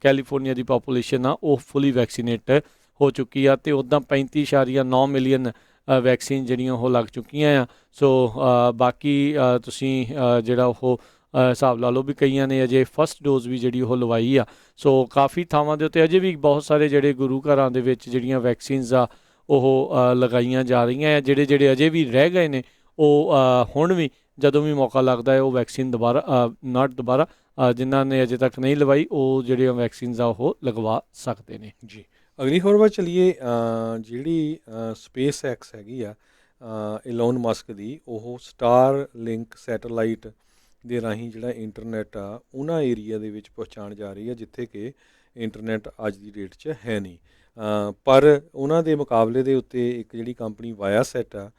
Speaker 2: ਕੈਲੀਫੋਰਨੀਆ ਦੀ ਪਾਪੂਲੇਸ਼ਨ ਆ ਉਹ ਫੁੱਲੀ ਵੈਕਸੀਨੇਟ ਹੋ ਚੁੱਕੀ ਆ, ਅਤੇ ਉੱਦਾਂ 35.9 ਮਿਲੀਅਨ ਵੈਕਸੀਨ ਜਿਹੜੀਆਂ ਉਹ ਲੱਗ ਚੁੱਕੀਆਂ ਆ। ਸੋ ਬਾਕੀ ਤੁਸੀਂ ਜਿਹੜਾ ਉਹ ਹਿਸਾਬ ਲਾ ਲਓ ਵੀ ਕਈਆਂ ਨੇ ਅਜੇ ਫਸਟ ਡੋਜ਼ ਵੀ ਜਿਹੜੀ ਉਹ ਲਵਾਈ ਆ। ਸੋ ਕਾਫੀ ਥਾਵਾਂ ਦੇ ਉੱਤੇ ਅਜੇ ਵੀ ਬਹੁਤ ਸਾਰੇ ਜਿਹੜੇ ਗੁਰੂ ਘਰਾਂ ਦੇ ਵਿੱਚ ਜਿਹੜੀਆਂ ਵੈਕਸੀਨਸ ਆ ਉਹ ਲਗਾਈਆਂ ਜਾ ਰਹੀਆਂ ਆ। ਜਿਹੜੇ ਅਜੇ ਵੀ ਰਹਿ ਗਏ ਨੇ ਉਹ ਹੁਣ ਵੀ ਜਦੋਂ ਵੀ ਮੌਕਾ ਲੱਗਦਾ ਹੈ ਉਹ ਵੈਕਸੀਨ ਦੁਬਾਰਾ ਜਿਨ੍ਹਾਂ ਨੇ ਅਜੇ ਤੱਕ ਨਹੀਂ ਲਵਾਈ ਉਹ ਜਿਹੜੀਆਂ ਵੈਕਸੀਨਸ ਆ ਉਹ ਲਗਵਾ ਸਕਦੇ ਨੇ।
Speaker 1: ਜੀ, ਅਗਲੀ ਖਬਰ ਵੱਲ ਚੱਲੀਏ। ਜਿਹੜੀ ਸਪੇਸ ਐਕਸ ਹੈਗੀ ਆ ਇਲੋਨ ਮਸਕ ਦੀ, ਉਹ ਸਟਾਰ ਲਿੰਕ ਸੈਟੇਲਾਈਟ ਦੇ ਰਾਹੀਂ ਜਿਹੜਾ ਇੰਟਰਨੈਟ ਆ ਉਹਨਾਂ ਏਰੀਆ ਦੇ ਵਿੱਚ ਪਹੁੰਚਾਉਣ ਜਾ ਰਹੀ ਹੈ ਜਿੱਥੇ ਕਿ ਇੰਟਰਨੈਟ ਅੱਜ ਦੀ ਡੇਟ 'ਚ ਹੈ ਨਹੀਂ। ਪਰ ਉਹਨਾਂ ਦੇ ਮੁਕਾਬਲੇ ਦੇ ਉੱਤੇ ਇੱਕ ਜਿਹੜੀ ਕੰਪਨੀ ਵਾਇਆਸੈਟ ਆ,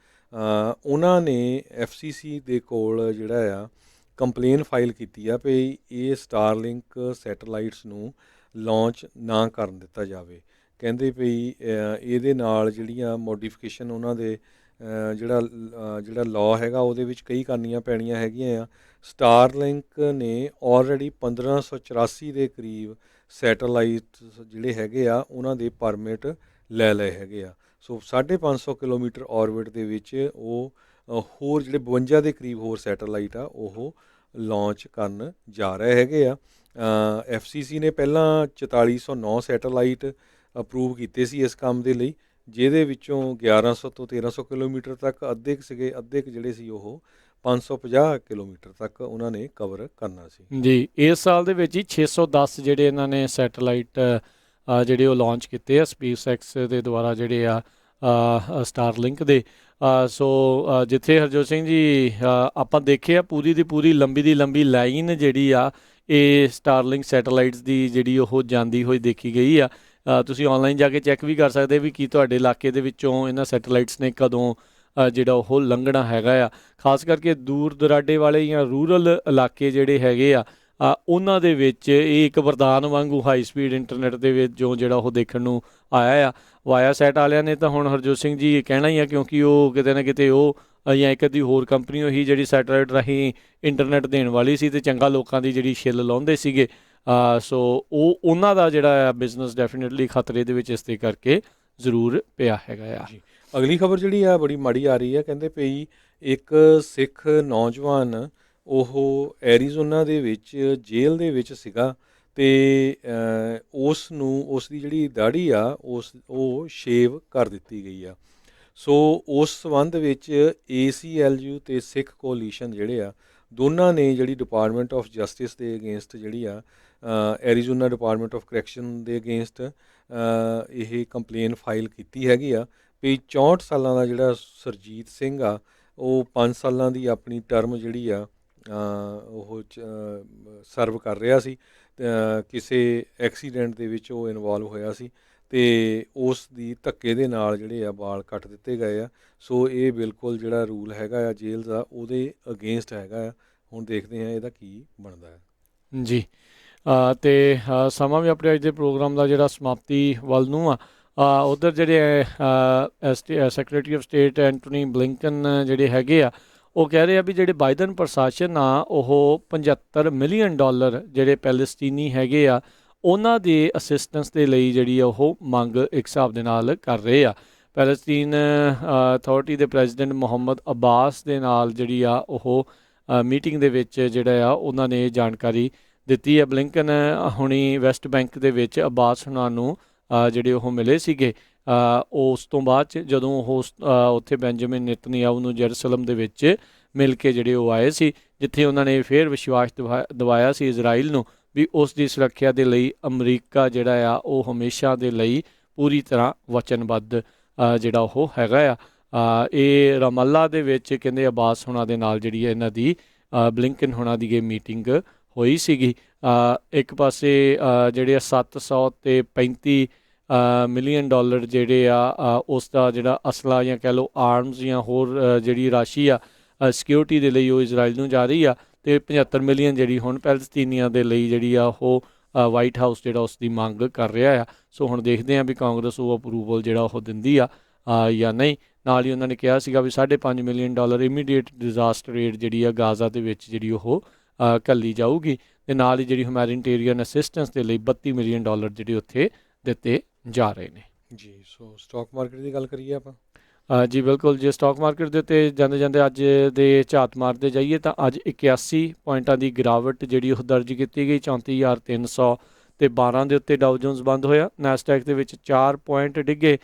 Speaker 1: ਉਹਨਾਂ ਨੇ FCC ਦੇ ਕੋਲ ਜਿਹੜਾ ਆ ਕੰਪਲੇਨ ਫਾਈਲ ਕੀਤੀ ਆ ਵੀ ਇਹ ਸਟਾਰਲਿੰਕ ਸੈਟੇਲਾਈਟਸ ਨੂੰ ਲਾਂਚ ਨਾ ਕਰਨ ਦਿੱਤਾ ਜਾਵੇ। ਕਹਿੰਦੇ ਵੀ ਇਹਦੇ ਨਾਲ ਜਿਹੜੀਆਂ ਮੋਡੀਫਿਕੇਸ਼ਨ ਉਹਨਾਂ ਦੇ ਜਿਹੜਾ ਲਾਅ ਹੈਗਾ ਉਹਦੇ ਵਿੱਚ ਕਈ ਕਰਨੀਆਂ ਪੈਣੀਆਂ ਹੈਗੀਆਂ ਆ। ਸਟਾਰਲਿੰਕ ਨੇ ਆਲਰੇਡੀ 1584 ਦੇ ਕਰੀਬ ਸੈਟੇਲਾਈਟ ਜਿਹੜੇ ਹੈਗੇ ਆ ਉਹਨਾਂ ਦੇ ਪਰਮਿਟ ਲੈ ਲਏ ਹੈਗੇ ਆ। ਸੋ 550 ਕਿਲੋਮੀਟਰ ਔਰਬਿਟ ਦੇ ਵਿੱਚ ਉਹ ਹੋਰ ਜਿਹੜੇ 52 ਦੇ ਕਰੀਬ ਹੋਰ ਸੈਟੇਲਾਈਟ ਆ ਉਹ ਲਾਂਚ ਕਰਨ ਜਾ ਰਹੇ ਹੈਗੇ ਆ। FCC ਨੇ ਪਹਿਲਾਂ 4409 ਸੈਟੇਲਾਈਟ ਅਪਰੂਵ ਕੀਤੇ ਸੀ ਇਸ ਕੰਮ ਦੇ ਲਈ, ਜਿਹਦੇ ਵਿੱਚੋਂ 1100 ਤੋਂ 1300 ਕਿਲੋਮੀਟਰ ਤੱਕ ਅੱਧੇ ਜਿਹੜੇ ਸੀ ਉਹ 550 ਕਿਲੋਮੀਟਰ ਤੱਕ ਉਹਨਾਂ ਨੇ ਕਵਰ ਕਰਨਾ ਸੀ।
Speaker 2: ਜੀ, ਇਸ ਸਾਲ ਦੇ ਵਿੱਚ ਹੀ 610 ਜਿਹੜੇ ਇਹਨਾਂ ਨੇ ਸੈਟੇਲਾਈਟ ਜਿਹੜੇ ਉਹ ਲਾਂਚ ਕੀਤੇ ਆ ਸਪੇਸ ਐਕਸ ਦੇ ਦੁਆਰਾ ਜਿਹੜੇ ਆ ਸਟਾਰਲਿੰਕ ਦੇ। ਸੋ ਜਿੱਥੇ ਹਰਜੋਤ ਸਿੰਘ ਜੀ ਆਪਾਂ ਦੇਖਿਆ ਪੂਰੀ ਦੀ ਪੂਰੀ ਲੰਬੀ ਦੀ ਲੰਬੀ ਲਾਈਨ ਜਿਹੜੀ ਆ ਇਹ ਸਟਾਰਲਿੰਕ ਸੈਟੇਲਾਈਟਸ ਦੀ ਜਿਹੜੀ ਉਹ ਜਾਂਦੀ ਹੋਈ ਦੇਖੀ ਗਈ ਆ। ਤੁਸੀਂ ਆਨਲਾਈਨ ਜਾ ਕੇ ਚੈੱਕ ਵੀ ਕਰ ਸਕਦੇ ਵੀ ਕੀ ਤੁਹਾਡੇ ਇਲਾਕੇ ਦੇ ਵਿੱਚੋਂ ਇਹਨਾਂ ਸੈਟੇਲਾਈਟਸ ਨੇ ਕਦੋਂ ਜਿਹੜਾ ਉਹ ਲੰਘਣਾ ਹੈਗਾ ਆ। ਖਾਸ ਕਰਕੇ ਦੂਰ ਦੁਰਾਡੇ ਵਾਲੇ ਜਾਂ ਰੂਰਲ ਇਲਾਕੇ ਜਿਹੜੇ ਹੈਗੇ ਆ ਉਹਨਾਂ ਦੇ ਵਿੱਚ ਇਹ ਇੱਕ ਵਰਦਾਨ ਵਾਂਗੂ ਹਾਈ ਸਪੀਡ ਇੰਟਰਨੈਟ ਦੇ ਵਿੱਚ ਜਿਹੜਾ ਉਹ ਦੇਖਣ ਨੂੰ ਆਇਆ ਆ। ਵਾਇਆ ਸੈਟ ਵਾਲਿਆਂ ਨੇ ਤਾਂ ਹੁਣ ਹਰਜੋਤ ਸਿੰਘ ਜੀ ਕਹਿਣਾ ਹੀ ਆ, ਕਿਉਂਕਿ ਉਹ ਕਿਤੇ ਨਾ ਕਿਤੇ ਉਹ ਜਾਂ ਇੱਕ ਅੱਧੀ ਹੋਰ ਕੰਪਨੀ ਉਹੀ ਜਿਹੜੀ ਸੈਟੇਲਾਈਟ ਰਾਹੀਂ ਇੰਟਰਨੈਟ ਦੇਣ ਵਾਲੀ ਸੀ ਅਤੇ ਚੰਗਾ ਲੋਕਾਂ ਦੀ ਜਿਹੜੀ ਛਿੱਲ ਲਾਉਂਦੇ ਸੀਗੇ। ਸੋ ਉਹਨਾਂ ਦਾ ਜਿਹੜਾ ਬਿਜ਼ਨਸ ਡੈਫੀਨੇਟਲੀ ਖਤਰੇ ਦੇ ਵਿੱਚ ਇਸ ਦੇ ਕਰਕੇ ਜ਼ਰੂਰ ਪਿਆ ਹੈਗਾ ਆ।
Speaker 1: ਅਗਲੀ ਖਬਰ ਜਿਹੜੀ ਆ ਬੜੀ ਮਾੜੀ ਆ ਰਹੀ ਹੈ। ਕਹਿੰਦੇ ਪਈ ਇੱਕ ਸਿੱਖ ਨੌਜਵਾਨ ਉਹ ਐਰੀਜ਼ੋਨਾ ਦੇ ਵਿੱਚ ਜੇਲ੍ਹ ਦੇ ਵਿੱਚ ਸੀਗਾ ਅਤੇ ਉਸ ਦੀ ਜਿਹੜੀ ਦਾੜ੍ਹੀ ਆ ਉਹ ਸ਼ੇਵ ਕਰ ਦਿੱਤੀ ਗਈ ਆ। ਸੋ ਉਸ ਸੰਬੰਧ ਵਿੱਚ ACLU ਅਤੇ ਸਿੱਖ ਕੋਲੀਸ਼ਨ ਜਿਹੜੇ ਆ ਦੋਨਾਂ ਨੇ ਜਿਹੜੀ ਡਿਪਾਰਟਮੈਂਟ ਆਫ ਜਸਟਿਸ ਦੇ ਅਗੇਂਸਟ ਜਿਹੜੀ ਆ ਐਰੀਜ਼ੋਨਾ ਡਿਪਾਰਟਮੈਂਟ ਆਫ ਕਰੈਕਸ਼ਨ ਦੇ ਅਗੇਂਸਟ ਇਹ ਕੰਪਲੇਨ ਫਾਈਲ ਕੀਤੀ ਹੈਗੀ ਆ ਵੀ 64 ਸਾਲਾਂ ਦਾ ਜਿਹੜਾ ਸਰਜੀਤ ਸਿੰਘ ਆ ਉਹ 5 ਸਾਲਾਂ ਦੀ ਆਪਣੀ ਟਰਮ ਜਿਹੜੀ ਆ ਉਹ ਸਰਵ ਕਰ ਰਿਹਾ ਸੀ। ਕਿਸੇ ਐਕਸੀਡੈਂਟ ਦੇ ਵਿੱਚ ਉਹ ਇਨਵੋਲਵ ਹੋਇਆ ਸੀ ਅਤੇ ਉਸ ਦੀ ਧੱਕੇ ਦੇ ਨਾਲ ਜਿਹੜੇ ਆ ਵਾਲ ਕੱਟ ਦਿੱਤੇ ਗਏ ਆ। ਸੋ ਇਹ ਬਿਲਕੁਲ ਜਿਹੜਾ ਰੂਲ ਹੈਗਾ ਆ ਜੇਲ੍ਹ ਦਾ ਉਹਦੇ ਅਗੇਂਸਟ ਹੈਗਾ ਆ। ਹੁਣ ਦੇਖਦੇ ਹਾਂ ਇਹਦਾ ਕੀ ਬਣਦਾ ਹੈ
Speaker 2: ਜੀ। ਅਤੇ ਸਮਾਂ ਵੀ ਆਪਣੇ ਅੱਜ ਦੇ ਪ੍ਰੋਗਰਾਮ ਦਾ ਜਿਹੜਾ ਸਮਾਪਤੀ ਵੱਲ ਨੂੰ ਆ। ਉੱਧਰ ਜਿਹੜੇ ਸੈਕਟਰੀ ਆਫ ਸਟੇਟ ਐਂਟੋਨੀ ਬਲਿੰਕਨ ਜਿਹੜੇ ਹੈਗੇ ਆ ਉਹ ਕਹਿ ਰਹੇ ਆ ਵੀ ਜਿਹੜੇ ਬਾਈਡਨ ਪ੍ਰਸ਼ਾਸਨ ਆ ਉਹ $75 ਮਿਲੀਅਨ ਜਿਹੜੇ ਪੈਲਸਤੀਨੀ ਹੈਗੇ ਆ ਉਹਨਾਂ ਦੇ ਅਸਿਸਟੈਂਸ ਦੇ ਲਈ ਜਿਹੜੀ ਆ ਉਹ ਮੰਗ ਇੱਕ ਹਿਸਾਬ ਦੇ ਨਾਲ ਕਰ ਰਹੇ ਆ। ਪੈਲਸਤੀਨ ਅਥਾਰਟੀ ਦੇ ਪ੍ਰੈਜ਼ੀਡੈਂਟ ਮੁਹੰਮਦ ਅਬਾਸ ਦੇ ਨਾਲ ਜਿਹੜੀ ਆ ਉਹ ਮੀਟਿੰਗ ਦੇ ਵਿੱਚ ਜਿਹੜਾ ਆ ਉਹਨਾਂ ਨੇ ਜਾਣਕਾਰੀ ਦਿੱਤੀ ਹੈ। ਬਲਿੰਕਨ ਹੁਣੀ ਵੈਸਟ ਬੈਂਕ ਦੇ ਵਿੱਚ ਅਬਾਸ ਹੁਣਾਂ ਨੂੰ ਜਿਹੜੇ ਉਹ ਮਿਲੇ ਸੀਗੇ। ਉਸ ਤੋਂ ਬਾਅਦ 'ਚ ਜਦੋਂ ਉਹ ਉੱਥੇ ਬੈਂਜਾਮਿਨ ਨੇਤਨਯਾਹੂ ਨੂੰ ਜੈਰੂਸਲਮ ਦੇ ਵਿੱਚ ਮਿਲ ਕੇ ਜਿਹੜੇ ਉਹ ਆਏ ਸੀ, ਜਿੱਥੇ ਉਹਨਾਂ ਨੇ ਫਿਰ ਵਿਸ਼ਵਾਸ ਦਿਵਾਇਆ ਸੀ ਇਜ਼ਰਾਈਲ ਨੂੰ ਵੀ ਉਸ ਦੀ ਸੁਰੱਖਿਆ ਦੇ ਲਈ ਅਮਰੀਕਾ ਜਿਹੜਾ ਆ ਉਹ ਹਮੇਸ਼ਾ ਦੇ ਲਈ ਪੂਰੀ ਤਰ੍ਹਾਂ ਵਚਨਬੱਧ ਜਿਹੜਾ ਉਹ ਹੈਗਾ ਆ। ਇਹ ਰਮੱਲਾ ਦੇ ਵਿੱਚ ਕਹਿੰਦੇ ਅਬਾਸ ਹੁਣਾਂ ਦੇ ਨਾਲ ਜਿਹੜੀ ਹੈ ਇਹਨਾਂ ਦੀ ਬਲਿੰਕਨ ਹੁਣਾਂ ਦੀ ਇਹ ਮੀਟਿੰਗ ਹੋਈ ਸੀਗੀ। ਇੱਕ ਪਾਸੇ ਜਿਹੜੇ 735 ਮਿਲੀਅਨ ਜਿਹੜੇ ਆ ਉਸ ਦਾ ਜਿਹੜਾ ਅਸਲਾ ਜਾਂ ਕਹਿ ਲਓ ਆਰਮਸ ਜਾਂ ਹੋਰ ਜਿਹੜੀ ਰਾਸ਼ੀ ਆ ਸਿਕਿਉਰਿਟੀ ਦੇ ਲਈ ਉਹ ਇਜ਼ਰਾਈਲ ਨੂੰ ਜਾ ਰਹੀ ਆ ਅਤੇ 75 ਮਿਲੀਅਨ ਜਿਹੜੀ ਹੁਣ ਪੈਲਸਤੀਨੀਆਂ ਦੇ ਲਈ ਜਿਹੜੀ ਆ ਉਹ ਵਾਈਟ ਹਾਊਸ ਜਿਹੜਾ ਉਸ ਦੀ ਮੰਗ ਕਰ ਰਿਹਾ ਆ। ਸੋ ਹੁਣ ਦੇਖਦੇ ਹਾਂ ਵੀ ਕਾਂਗਰਸ ਉਹ ਅਪਰੂਵਲ ਜਿਹੜਾ ਉਹ ਦਿੰਦੀ ਆ ਜਾਂ ਨਹੀਂ। ਨਾਲ ਹੀ ਉਹਨਾਂ ਨੇ ਕਿਹਾ ਸੀਗਾ ਵੀ $5.5 ਮਿਲੀਅਨ ਇਮੀਡੀਏਟ ਡਿਜ਼ਾਸਟਰ ਏਡ ਜਿਹੜੀ ਆ ਗਾਜ਼ਾ ਦੇ ਵਿੱਚ ਜਿਹੜੀ ਉਹ ਘੱਲੀ ਜਾਊਗੀ ਅਤੇ ਨਾਲ ਹੀ ਜਿਹੜੀ ਹਿਊਮੈਨਿਟੇਰੀਅਨ ਅਸਿਸਟੈਂਸ ਦੇ ਲਈ $32 ਮਿਲੀਅਨ ਜਿਹੜੇ ਉੱਥੇ ਦਿੱਤੇ ਜਾ ਰਹੇ ਨੇ
Speaker 1: ਜੀ। ਸੋ ਸਟਾਕ ਮਾਰਕੀਟ ਦੀ ਗੱਲ ਕਰੀਏ ਆਪਾਂ।
Speaker 2: ਜੀ ਬਿਲਕੁਲ। ਜੇ ਸਟਾਕ ਮਾਰਕੀਟ ਦੇ ਉੱਤੇ ਜਾਂਦੇ ਜਾਂਦੇ ਅੱਜ ਦੇ ਝਾਤ ਮਾਰਦੇ ਜਾਈਏ ਤਾਂ ਅੱਜ 81 ਪੁਆਇੰਟਾਂ ਦੀ ਗਿਰਾਵਟ ਜਿਹੜੀ ਉਹ ਦਰਜ ਕੀਤੀ ਗਈ। 34,312 ਦੇ ਉੱਤੇ ਡਾਊ ਜੋਨਸ ਬੰਦ ਹੋਇਆ। ਨੈਸਡੈਕ ਦੇ ਵਿੱਚ 4 ਪੁਆਇੰਟ ਡਿੱਗੇ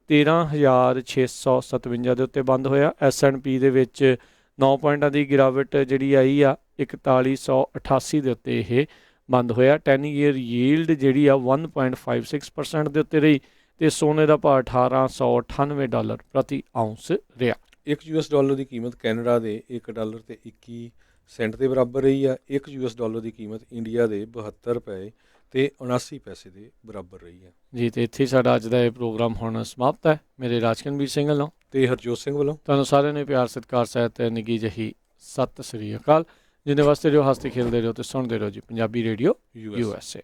Speaker 2: 13,657 ਦੇ ਉੱਤੇ ਬੰਦ ਹੋਇਆ। S&P ਦੇ ਵਿੱਚ 9 ਪੁਆਇੰਟਾਂ ਦੀ ਗਿਰਾਵਟ ਜਿਹੜੀ ਆਈ ਆ 4188 ਦੇ ਉੱਤੇ ਇਹ ਬੰਦ ਹੋਇਆ। 10 ਈਅਰ ਯੀਲਡ ਜਿਹੜੀ ਆ 1.56% ਦੇ ਉੱਤੇ ਰਹੀ ਅਤੇ ਸੋਨੇ ਦਾ ਭਾਅ $1,898 ਪ੍ਰਤੀ ਆਉਂਸ ਰਿਹਾ।
Speaker 1: $1 ਦੀ ਕੀਮਤ ਕੈਨੇਡਾ ਦੇ $1.21 ਦੇ ਬਰਾਬਰ ਰਹੀ ਆ। $1 ਦੀ ਕੀਮਤ ਇੰਡੀਆ ਦੇ ₹72.79 ਦੇ ਬਰਾਬਰ ਰਹੀ ਹੈ
Speaker 2: ਜੀ। ਅਤੇ ਇੱਥੇ ਸਾਡਾ ਅੱਜ ਦਾ ਇਹ ਪ੍ਰੋਗਰਾਮ ਹੁਣ ਸਮਾਪਤ ਹੈ। ਮੇਰੇ ਰਾਜਕਨਵੀਰ ਸਿੰਘ ਵੱਲੋਂ
Speaker 1: ਅਤੇ ਹਰਜੋਤ ਸਿੰਘ ਵੱਲੋਂ ਤੁਹਾਨੂੰ
Speaker 2: ਸਾਰਿਆਂ ਨੂੰ ਪਿਆਰ ਸਤਿਕਾਰ ਸਹਿਤ ਨਿੱਘੀ ਜਿਹੀ ਸਤਿ ਸ੍ਰੀ ਅਕਾਲ। ਜਿਹਦੇ ਵਾਸਤੇ ਰਹੋ, ਹੱਸਦੇ ਖੇਲਦੇ ਰਹੋ ਅਤੇ ਸੁਣਦੇ ਰਹੋ ਜੀ ਪੰਜਾਬੀ ਰੇਡੀਓ USA।